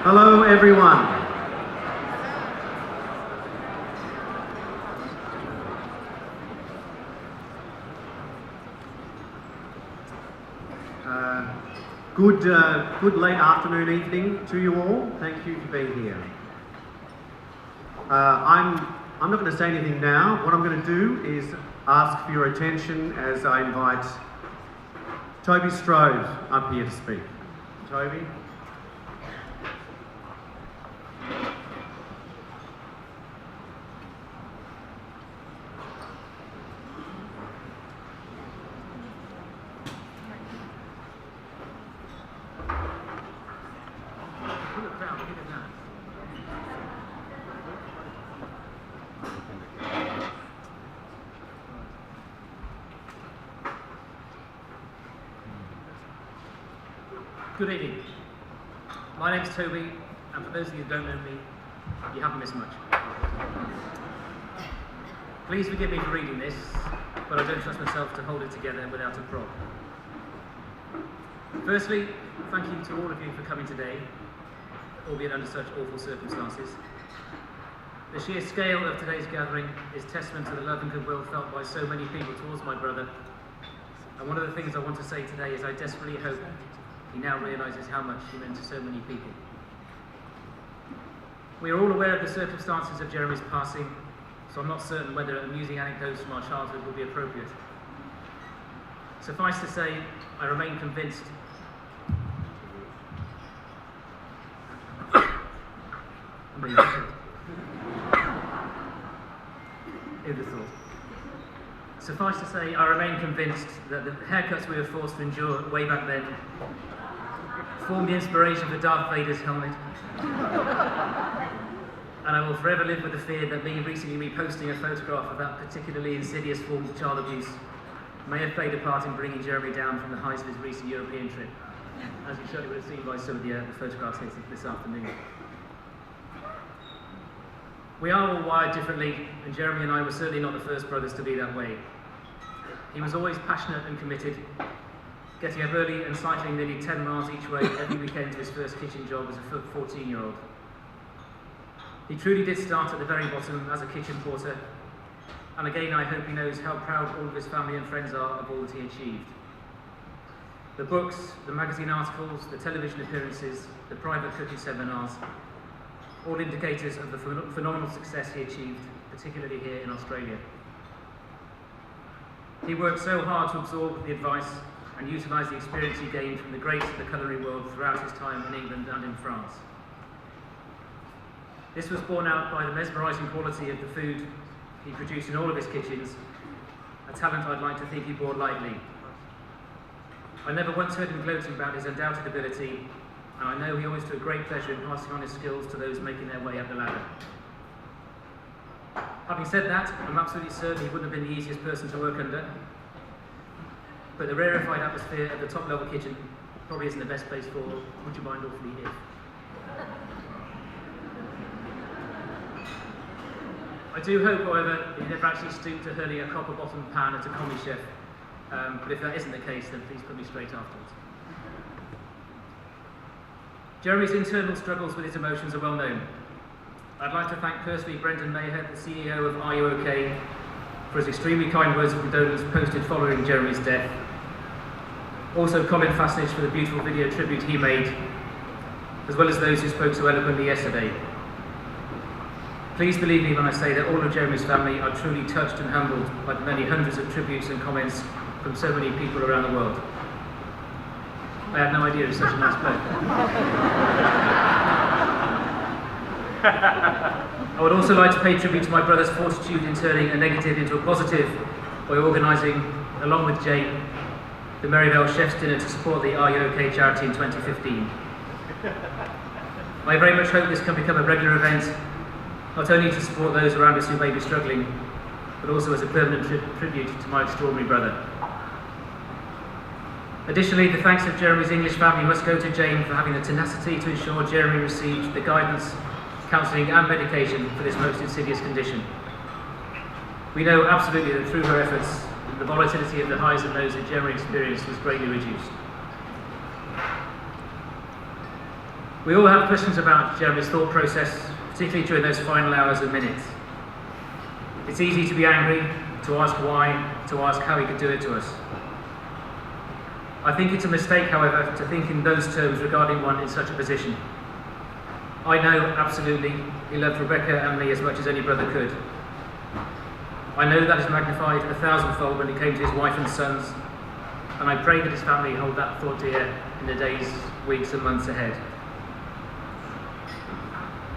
Hello everyone. Good late afternoon, evening to you all. Thank you for being here. I'm not going to say anything now. What I'm going to do is ask for your attention as I invite Toby Strode up here to speak. Toby. Good evening. My name's Toby, and for those of you who don't know me, you haven't missed much. Please forgive me for reading this, but I don't trust myself to hold it together without a prop. Firstly, thank you to all of you for coming today, albeit under such awful circumstances. The sheer scale of today's gathering is testament to the love and goodwill felt by so many people towards my brother, and one of the things I want to say today is I desperately hope he now realises how much he meant to so many people. We are all aware of the circumstances of Jeremy's passing, so I'm not certain whether amusing anecdotes from our childhood will be appropriate. Suffice to say, I remain convinced Suffice to say, I remain convinced that the haircuts we were forced to endure way back then formed the inspiration for Darth Vader's helmet. And I will forever live with the fear that me recently reposting a photograph of that particularly insidious form of child abuse may have played a part in bringing Jeremy down from the heights of his recent European trip, as you surely would have seen by some of the photographs taken this afternoon. We are all wired differently, and Jeremy and I were certainly not the first brothers to be that way. He was always passionate and committed, getting up early and cycling nearly 10 miles each way every weekend to his first kitchen job as a 14-year-old. He truly did start at the very bottom as a kitchen porter, and again I hope he knows how proud all of his family and friends are of all that he achieved. The books, the magazine articles, the television appearances, the private cooking seminars, all indicators of the phenomenal success he achieved, particularly here in Australia. He worked so hard to absorb the advice and utilise the experience he gained from the greats of the culinary world throughout his time in England and in France. This was borne out by the mesmerising quality of the food he produced in all of his kitchens, a talent I'd like to think he bore lightly. I never once heard him gloating about his undoubted ability, and I know he always took great pleasure in passing on his skills to those making their way up the ladder. Having said that, I'm absolutely certain he wouldn't have been the easiest person to work under, but the rarefied atmosphere of the top-level kitchen probably isn't the best place for would you mind awfully if. I do hope, however, he never actually stooped to hurling a copper-bottomed pan at a commis chef, but if that isn't the case, then please put me straight afterwards. Jeremy's internal struggles with his emotions are well known. I'd like to thank personally Brendan Maher, the CEO of Are You OK, for his extremely kind words of condolence posted following Jeremy's death. Also Colin Fasnage for the beautiful video tribute he made, as well as those who spoke so eloquently yesterday. Please believe me when I say that all of Jeremy's family are truly touched and humbled by the many hundreds of tributes and comments from so many people around the world. I had no idea it was such a nice bloke. I would also like to pay tribute to my brother's fortitude in turning a negative into a positive by organising, along with Jane, the Merivale Chef's Dinner to support the Are You OK charity in 2015. I very much hope this can become a regular event, not only to support those around us who may be struggling, but also as a permanent tribute to my extraordinary brother. Additionally, the thanks of Jeremy's English family must go to Jane for having the tenacity to ensure Jeremy received the guidance, counselling and medication for this most insidious condition. We know absolutely that through her efforts, the volatility of the highs and lows that Jeremy experienced was greatly reduced. We all have questions about Jeremy's thought process, particularly during those final hours and minutes. It's easy to be angry, to ask why, to ask how he could do it to us. I think it's a mistake, however, to think in those terms regarding one in such a position. I know absolutely he loved Rebecca and me as much as any brother could. I know that is magnified 1,000-fold when it came to his wife and sons, and I pray that his family hold that thought dear in the days, weeks and months ahead.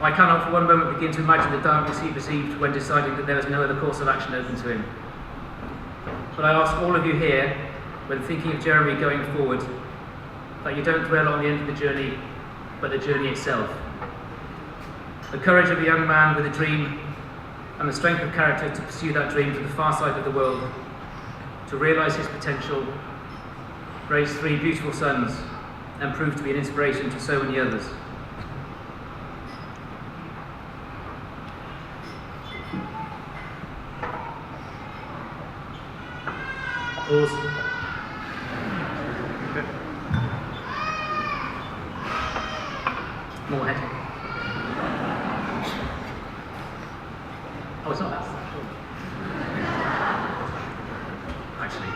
I cannot for one moment begin to imagine the darkness he perceived when deciding that there was no other course of action open to him. But I ask all of you here, when thinking of Jeremy going forward, that you don't dwell on the end of the journey, but the journey itself. The courage of a young man with a dream and the strength of character to pursue that dream to the far side of the world, to realise his potential, raise 3 beautiful sons, and prove to be an inspiration to so many others. Pause. More head. Oh, it's not that. Actually,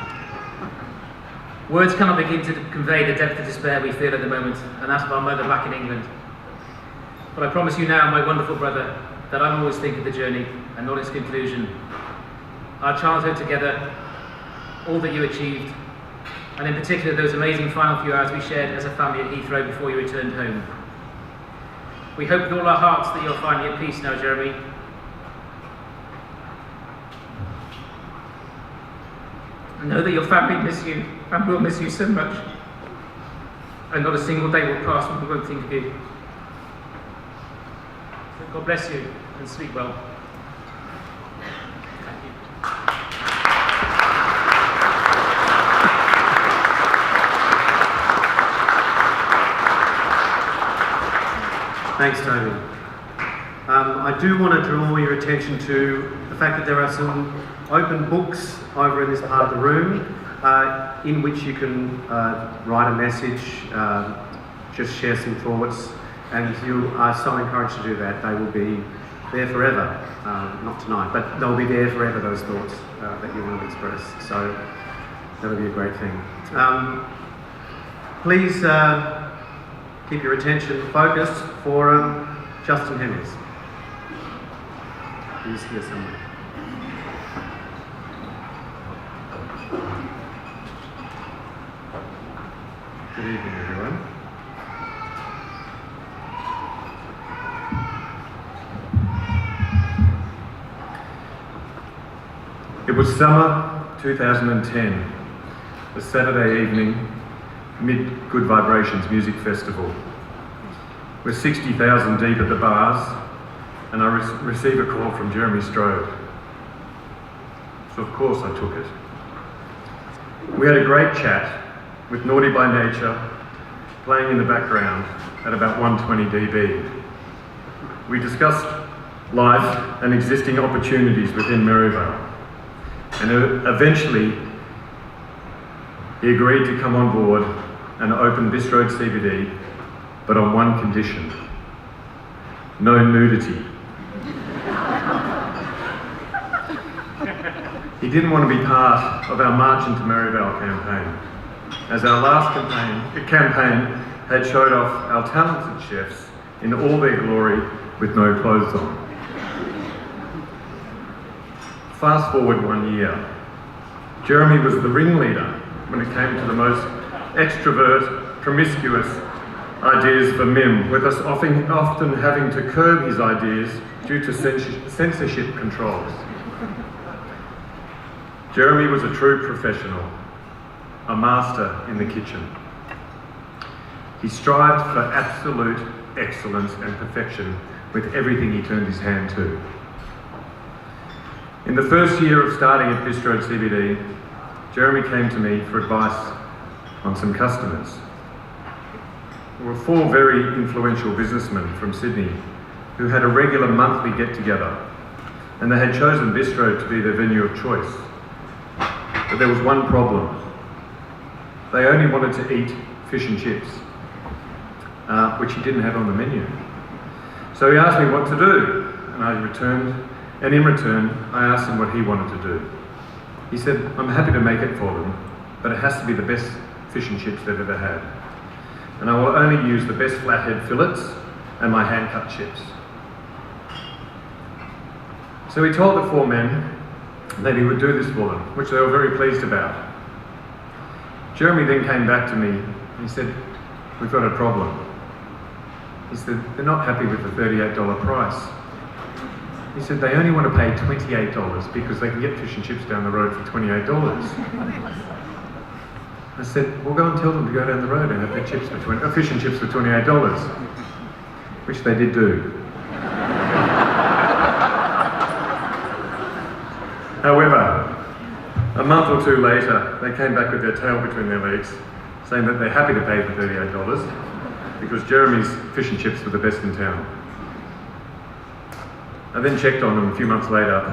words cannot begin to convey the depth of despair we feel at the moment, and that of our mother back in England. But I promise you now, my wonderful brother, that I will always think of the journey and not its conclusion. Our childhood together, all that you achieved, and in particular those amazing final few hours we shared as a family at Heathrow before you returned home. We hope with all our hearts that you're finally at peace now, Jeremy. And know that your family miss you and will miss you so much. And not a single day will pass when we won't think of you. So God bless you and sleep well. Thanks, Toby. I do want to draw your attention to the fact that there are some open books over in this part of the room in which you can write a message, just share some thoughts, and if you are so encouraged to do that, they will be there forever. Not tonight, but they'll be there forever, those thoughts that you want to express. So that'll be a great thing. Please keep your attention focused for Justin Hemmings. He's here somewhere. Good evening, everyone. It was summer 2010, a Saturday evening, mid Good Vibrations Music Festival. We're 60,000 deep at the bars, and I receive a call from Jeremy Strode. So of course I took it. We had a great chat with Naughty by Nature playing in the background at about 120 dB. We discussed life and existing opportunities within Merivale, and eventually he agreed to come on board and open Strode CBD, but on one condition: no nudity. He didn't want to be part of our March into Merivale campaign, as our last campaign had showed off our talented chefs in all their glory with no clothes on. Fast forward 1 year. Jeremy was the ringleader when it came to the most extrovert, promiscuous ideas for MIM, with us often having to curb his ideas due to censorship controls. Jeremy was a true professional, a master in the kitchen. He strived for absolute excellence and perfection with everything he turned his hand to. In the first year of starting at Strode CBD, Jeremy came to me for advice on some customers. There were 4 very influential businessmen from Sydney who had a regular monthly get-together, and they had chosen Strode to be their venue of choice. But there was one problem. They only wanted to eat fish and chips. which he didn't have on the menu. So he asked me what to do, and in return, I asked him what he wanted to do. He said, I'm happy to make it for them, but it has to be the best fish and chips they've ever had. And I will only use the best flathead fillets and my hand-cut chips. So he told the 4 men that he would do this for them, which they were very pleased about. Jeremy then came back to me and he said, we've got a problem. He said, they're not happy with the $38 price. He said, they only want to pay $28 because they can get fish and chips down the road for $28. I said, well, go and tell them to go down the road and have their fish and chips for $28, which they did do. However, a month or 2 later, they came back with their tail between their legs, saying that they're happy to pay the $38 because Jeremy's fish and chips were the best in town. I then checked on them a few months later,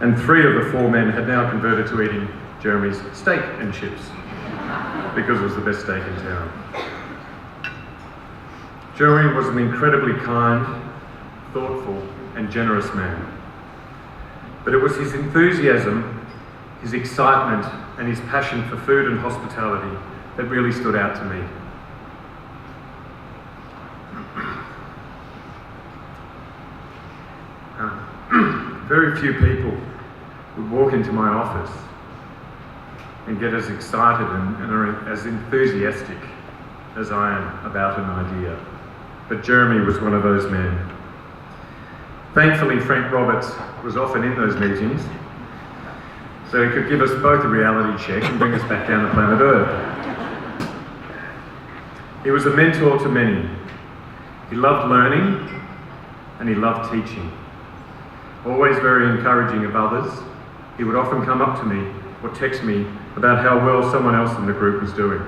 and 3 of the 4 men had now converted to eating Jeremy's steak and chips because it was the best steak in town. Jeremy was an incredibly kind, thoughtful, and generous man. But it was his enthusiasm, his excitement, and his passion for food and hospitality that really stood out to me. Very few people would walk into my office and get as excited and are as enthusiastic as I am about an idea. But Jeremy was one of those men. Thankfully, Frank Roberts was often in those meetings, so he could give us both a reality check and bring us back down to planet Earth. He was a mentor to many. He loved learning and he loved teaching. Always very encouraging of others, he would often come up to me or text me about how well someone else in the group was doing.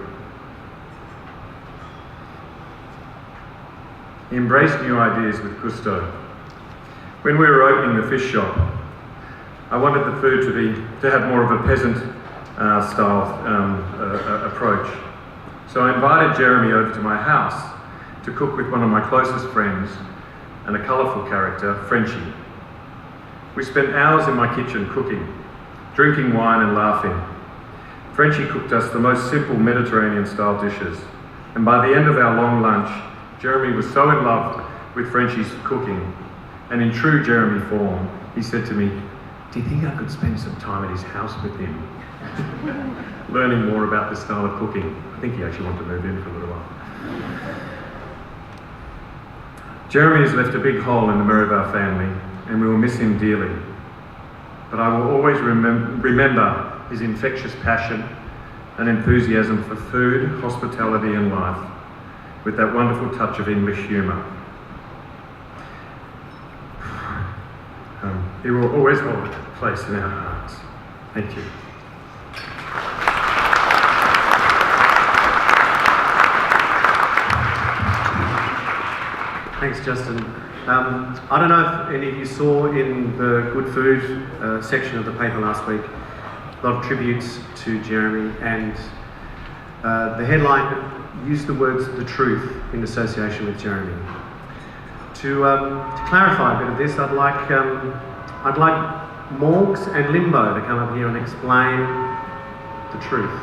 He embraced new ideas with gusto. When we were opening the fish shop, I wanted the food to have more of a peasant style approach. So I invited Jeremy over to my house to cook with one of my closest friends and a colourful character, Frenchie. We spent hours in my kitchen cooking, drinking wine and laughing. Frenchie cooked us the most simple Mediterranean-style dishes, and by the end of our long lunch, Jeremy was so in love with Frenchie's cooking, and in true Jeremy form, he said to me, do you think I could spend some time at his house with him? Learning more about this style of cooking. I think he actually wanted to move in for a little while. Jeremy has left a big hole in the Merivale family, and we will miss him dearly. But I will always remember his infectious passion and enthusiasm for food, hospitality and life, with that wonderful touch of English humour. He will always hold a place in our hearts. Thank you. Thanks, Justin. I don't know if any of you saw in the Good Food section of the paper last week, a lot of tributes to Jeremy, and the headline used the words "the truth" in association with Jeremy. To clarify a bit of this, I'd like Morgs and Limbo to come up here and explain the truth.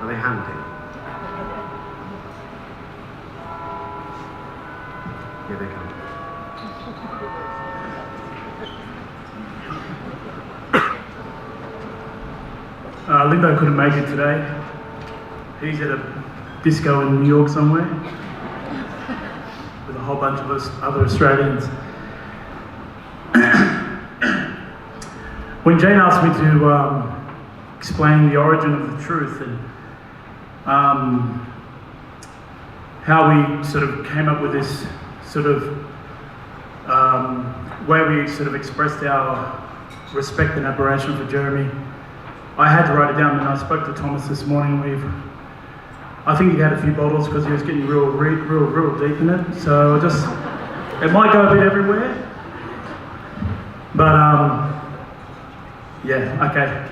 Are they hunting? Here they come. Limbo couldn't make it today. He's at a disco in New York somewhere with a whole bunch of other Australians. When Jane asked me to explain the origin of the truth and how we sort of came up with this sort of way we sort of expressed our respect and admiration for Jeremy, I had to write it down. And I spoke to Thomas this morning. I think he had a few bottles because he was getting real deep in it. So it might go a bit everywhere. But yeah, okay.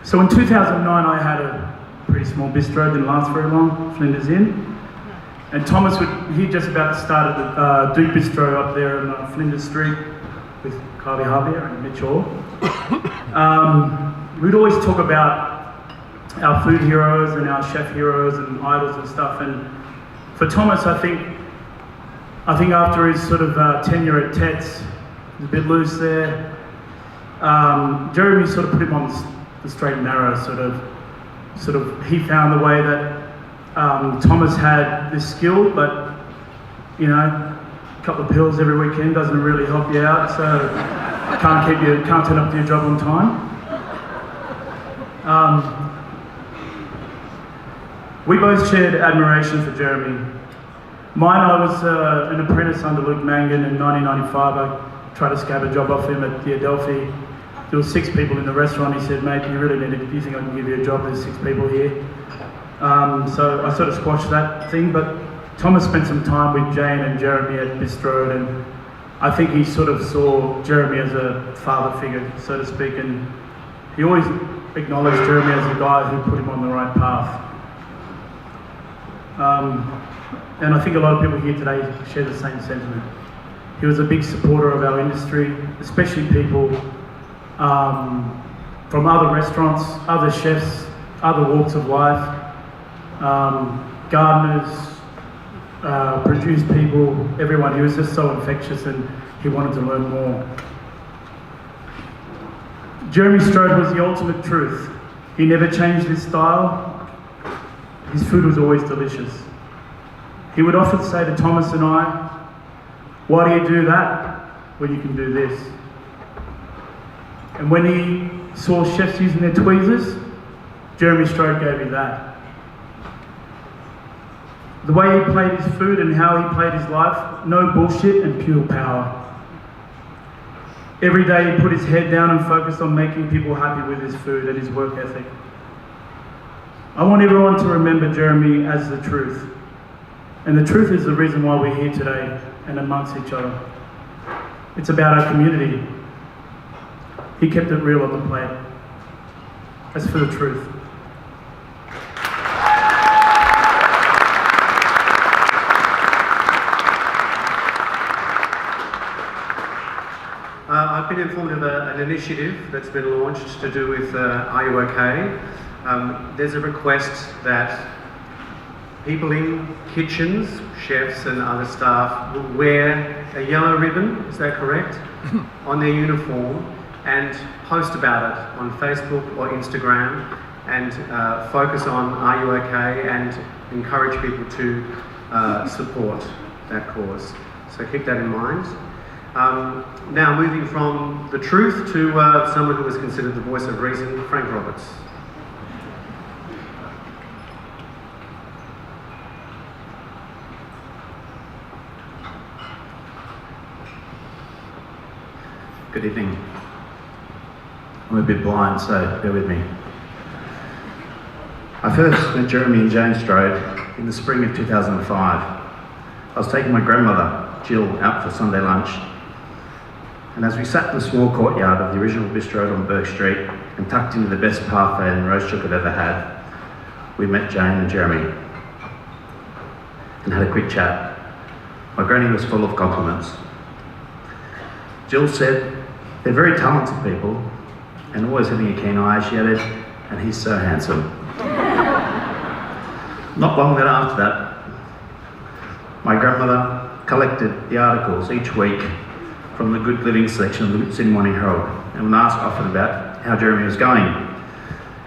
So in 2009, I had a pretty small bistro, didn't last very long, Flinders Inn. And Thomas, he'd just about started the Duke Bistro up there on Flinders Street with Kylie Javier and Mitch Orr. We'd always talk about our food heroes and our chef heroes and idols and stuff. And for Thomas, I think after his sort of tenure at Tets, he was a bit loose there. Jeremy sort of put him on the straight and narrow, sort of he found the way that Thomas had this skill, but you know, a couple of pills every weekend doesn't really help you out, so can't turn up to your job on time. We both shared admiration for Jeremy. Mine, I was an apprentice under Luke Mangan in 1995. I tried to scab a job off him at the Adelphi. There were 6 people in the restaurant. He said, "Mate, you really need it. Do you think I can give you a job? There's 6 people here." So I sort of squashed that thing, but Thomas spent some time with Jane and Jeremy at Strode, and I think he sort of saw Jeremy as a father figure, so to speak, and he always acknowledged Jeremy as a guy who put him on the right path. And I think a lot of people here today share the same sentiment. He was a big supporter of our industry, especially people from other restaurants, other chefs, other walks of life, gardeners, produce people, everyone. He was just so infectious and he wanted to learn more. Jeremy Strode was the ultimate truth. He never changed his style. His food was always delicious. He would often say to Thomas and I, "Why do you do that when you can do this?" And when he saw chefs using their tweezers, Jeremy Strode gave me that. The way he played his food and how he played his life, no bullshit and pure power. Every day he put his head down and focused on making people happy with his food and his work ethic. I want everyone to remember Jeremy as the truth. And the truth is the reason why we're here today and amongst each other. It's about our community. He kept it real on the plate. As for the truth. I've been informed of an initiative that's been launched to do with Are You OK? There's a request that people in kitchens, chefs and other staff, will wear a yellow ribbon, is that correct, on their uniform and post about it on Facebook or Instagram and focus on Are You OK? And encourage people to support that cause. So keep that in mind. Now moving from the truth to someone who was considered the voice of reason, Frank Roberts. Good evening. I'm a bit blind, so bear with me. I first met Jeremy and Jane Strode in the spring of 2005. I was taking my grandmother, Jill, out for Sunday lunch. And as we sat in the small courtyard of the original bistro on Burke Street and tucked into the best parfait and roast chook I've ever had, we met Jane and Jeremy and had a quick chat. My granny was full of compliments. Jill said, "They're very talented people and always having a keen eye," she added, "and he's so handsome." Not long then after that, my grandmother collected the articles each week from the Good Living section of the Sydney Morning Herald and would ask often about how Jeremy was going.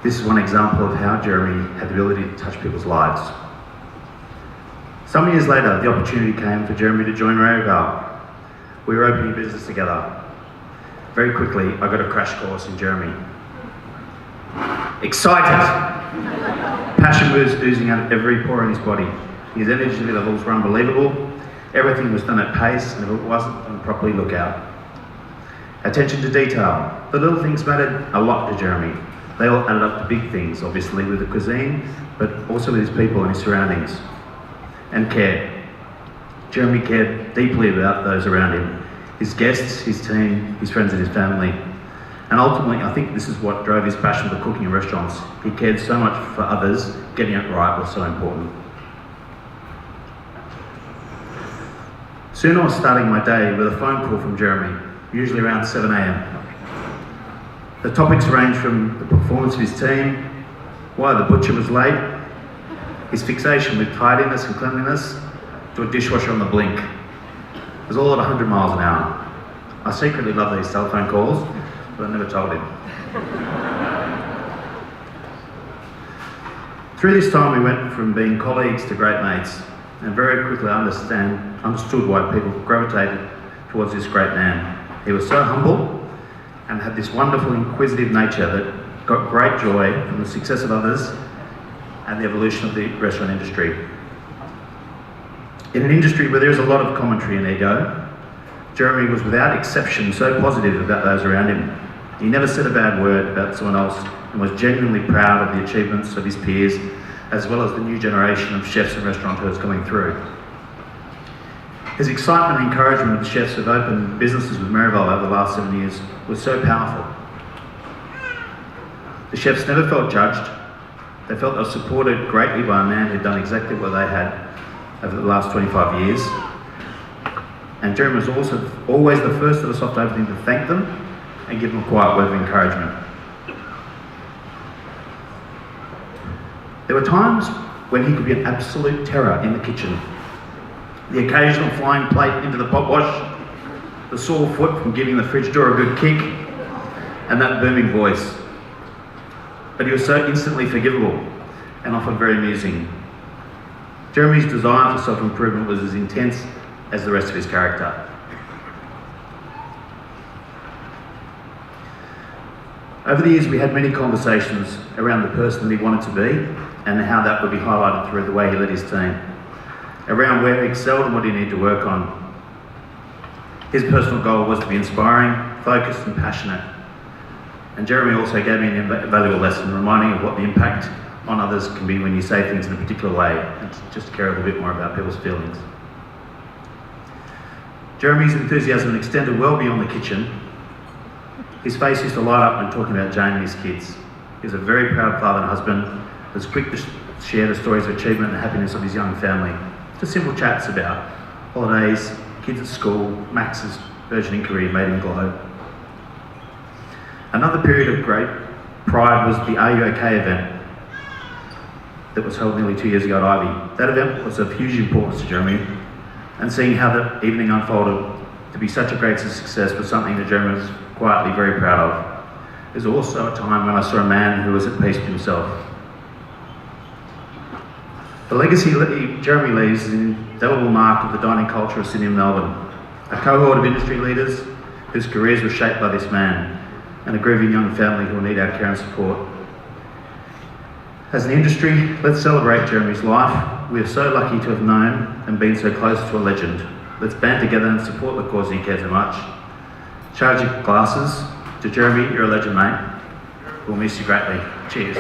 This is one example of how Jeremy had the ability to touch people's lives. Some years later, the opportunity came for Jeremy to join Rayoval. We were opening a business together. Very quickly, I got a crash course in Jeremy. Excited! Passion was oozing out of every pore in his body. His energy levels were unbelievable. Everything was done at pace, and if it wasn't done properly, look out. Attention to detail. The little things mattered a lot to Jeremy. They all added up to big things, obviously, with the cuisine, but also with his people and his surroundings. And care. Jeremy cared deeply about those around him. His guests, his team, his friends and his family. And ultimately, I think this is what drove his passion for cooking in restaurants. He cared so much for others, getting it right was so important. Soon I was starting my day with a phone call from Jeremy, usually around 7 a.m. The topics ranged from the performance of his team, why the butcher was late, his fixation with tidiness and cleanliness, to a dishwasher on the blink. It was all at 100 miles an hour. I secretly love these telephone calls, but I never told him. Through this time we went from being colleagues to great mates, and very quickly I understood why people gravitated towards this great man. He was so humble and had this wonderful inquisitive nature that got great joy from the success of others and the evolution of the restaurant industry. In an industry where there is a lot of commentary and ego, Jeremy was without exception so positive about those around him. He never said a bad word about someone else and was genuinely proud of the achievements of his peers, as well as the new generation of chefs and restaurateurs coming through. His excitement and encouragement of the chefs who have opened businesses with Merivale over the last 7 years was so powerful. The chefs never felt judged. They felt they were supported greatly by a man who'd done exactly what they had over the last 25 years. And Jeremy was also always the first of the soft opening to thank them and give them a quiet word of encouragement. There were times when he could be an absolute terror in the kitchen. The occasional flying plate into the pot wash, the sore foot from giving the fridge door a good kick, and that booming voice. But he was so instantly forgivable and often very amusing. Jeremy's desire for self-improvement was as intense as the rest of his character. Over the years we had many conversations around the person that he wanted to be and how that would be highlighted through the way he led his team, around where he excelled and what he needed to work on. His personal goal was to be inspiring, focused and passionate. And Jeremy also gave me an invaluable lesson, reminding of what the impact on others can be when you say things in a particular way, and just to care a little bit more about people's feelings. Jeremy's enthusiasm extended well beyond the kitchen. His face used to light up when talking about Jane and his kids. He was a very proud father and husband, who was quick to share the stories of achievement and happiness of his young family. Just simple chats about holidays, kids at school, Max's burgeoning career made him glow. Another period of great pride was the Are You OK event that was held nearly 2 years ago at Ivy. That event was of huge importance to Jeremy, and seeing how that evening unfolded to be such a great success was something that Jeremy was quietly very proud of. It was also a time when I saw a man who was at peace with himself. The legacy Jeremy leaves is an indelible mark of the dining culture of Sydney and Melbourne, a cohort of industry leaders whose careers were shaped by this man, and a grieving young family who will need our care and support. As an industry, let's celebrate Jeremy's life. We are so lucky to have known and been so close to a legend. Let's band together and support the cause he cares so much. Charge your glasses. To Jeremy, you're a legend, mate. We'll miss you greatly. Cheers.